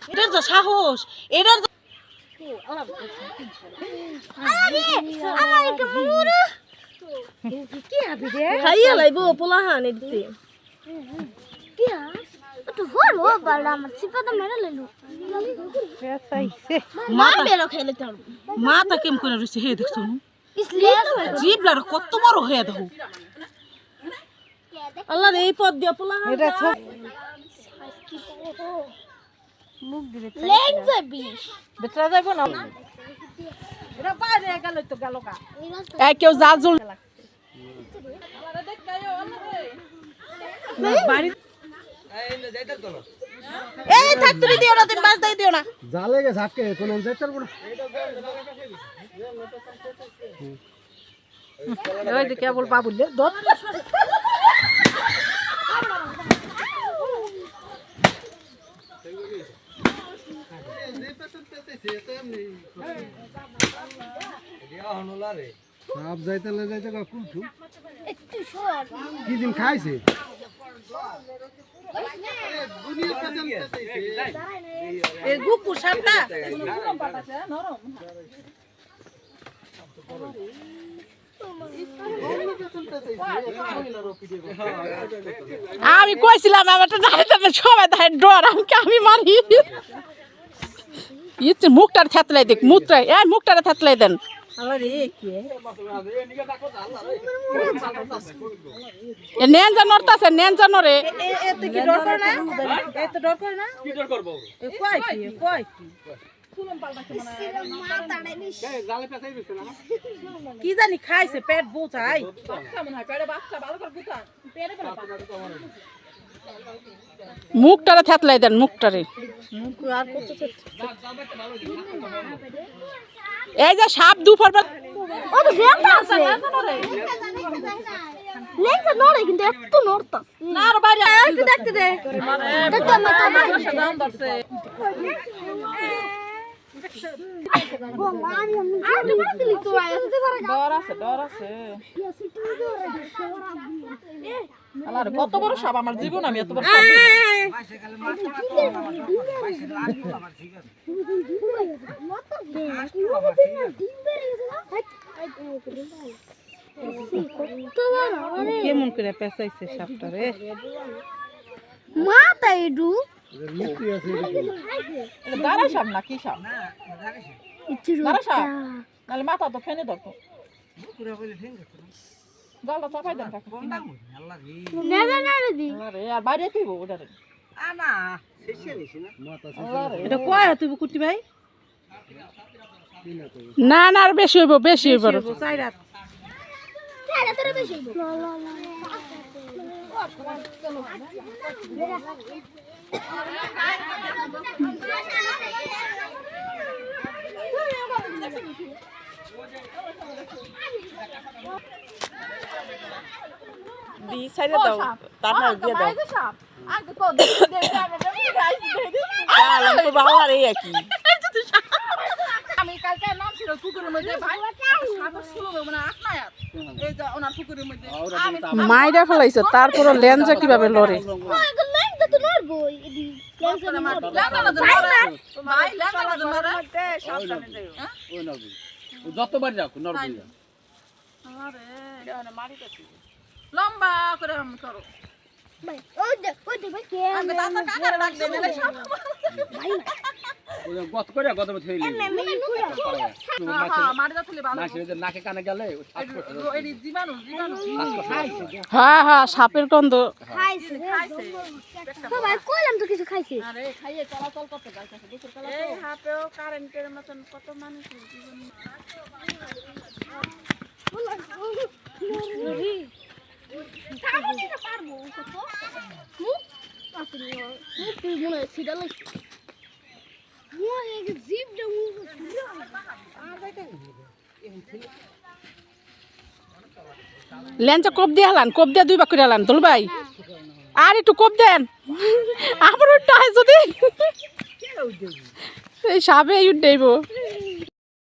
এটার তো সাহস, এটার খাইয়া লাইব পোলাহান এদিকে মাথা কেম করে রয়েছে হে দেখছো জিবলার কত বড় হয়ে দেখো আল্লাহ এই পদ দিয়া পোলাহান মুখ দিলে লেগ যাবি বেটা যাইব না এরা বাইরে গেল তো গেল কা এই কেউ জাল জল আরে দেখ কায়ো আল্লাহ রে বাড়ি এই না যাইতার তো এই থাক তুই দিও না তুমি বাস দাই দিও না জালে গে ঝাকে কোন যাইতার বড় ওই যে কেবল বাবুলে দত সাপ যাইতে যাইতে কুলছু কি দিন খাইছে এই গুকুর সাপটা আমি কইছিলাম আমারটা দাঁড়াতে সবাই দাঁড়ায় ডর আমি মারি ইচ্ছে মুখটার থেতলাই দেখ মুখটাই এই মুখটারে থেতলাই দেন নেন জানরতাছে নেন জানরে এতে কি ডর করে না এত ডর করে না কি ডর করব কই কি কই কি সুলম পাল্টাছে মানে জালে পেছাই দিছে না কি জানি খাইছে পেট বোঝাই বাচ্চা মনে হয় পেটে বাচ্চা ভালো করে বুঝা পেটে বলা মুখটারে থেতলাই দেন মুখটারে মুখ আর কত এই যে সাপ দুপুর ও তো জেতা আছে লেখা নড়ে কিন্তু একটু নড়তা না আর বাইরে একটু দেখতে দে দেখতে মত দাম ধরছে ও মারি আমি মারলি তো ডর আছে আল্লাহ কত বড় সাপ আমার জীবন আমি এত বড় সাপ কেমন করে পেঁচাইছে সাপটা রে মাথা এডু দাঁড়া সাপ না কি সাপ দাঁড়া সাপ নাহলে মাথা তো ফেনে ধরতো জালটা চাপাই দেন কাকা আর বাইরে তুইব ওটারে এটা কয় তুই কুটি ভাই না না আর বেশি হইব চাই রাত দি সাইডে দাও তারপর দিয়ে দাও আগে তো দে তো বাবা রে কি আমি কালকে নাম ছিল পুকুরের মধ্যে ভাই সাপ ছিল মানে আসনায়াত এই যে ওনার পুকুরের মধ্যে মাইরা ফলাইছে তারপর লেঞ্জা কিভাবে লড়ে লেঞ্জা তো লড়বো যতবার যাও নড়বো আরে এটা মারিতেছি লম্বা করে হাম করো ভাই ওই দে ভাই কে আমি দাদা কাকারে ডাক দে না সব ভাই ওই গত করে গত মত হইলি হ্যাঁ মারি দাও তুলি ভালো না নাকে কানে গেলে এই জীবাণু হ্যাঁ হ্যাঁ সাপের গন্ধ খাইছে ভাই কইলাম তো কিছু খাইছে আরে খাইয়ে চলাচল করতে যাইতাছে দুপুর কালা এই হাতেও কারেন্টের মতন কত মানুষ জীবন লেঞ্চা কোপ দিয়ে হালান কোপ দিয়ে দুই বাকুরে হালান দোল ভাই আর একটু কোপ দেন আমার যদি এই সাবে ইউট দেব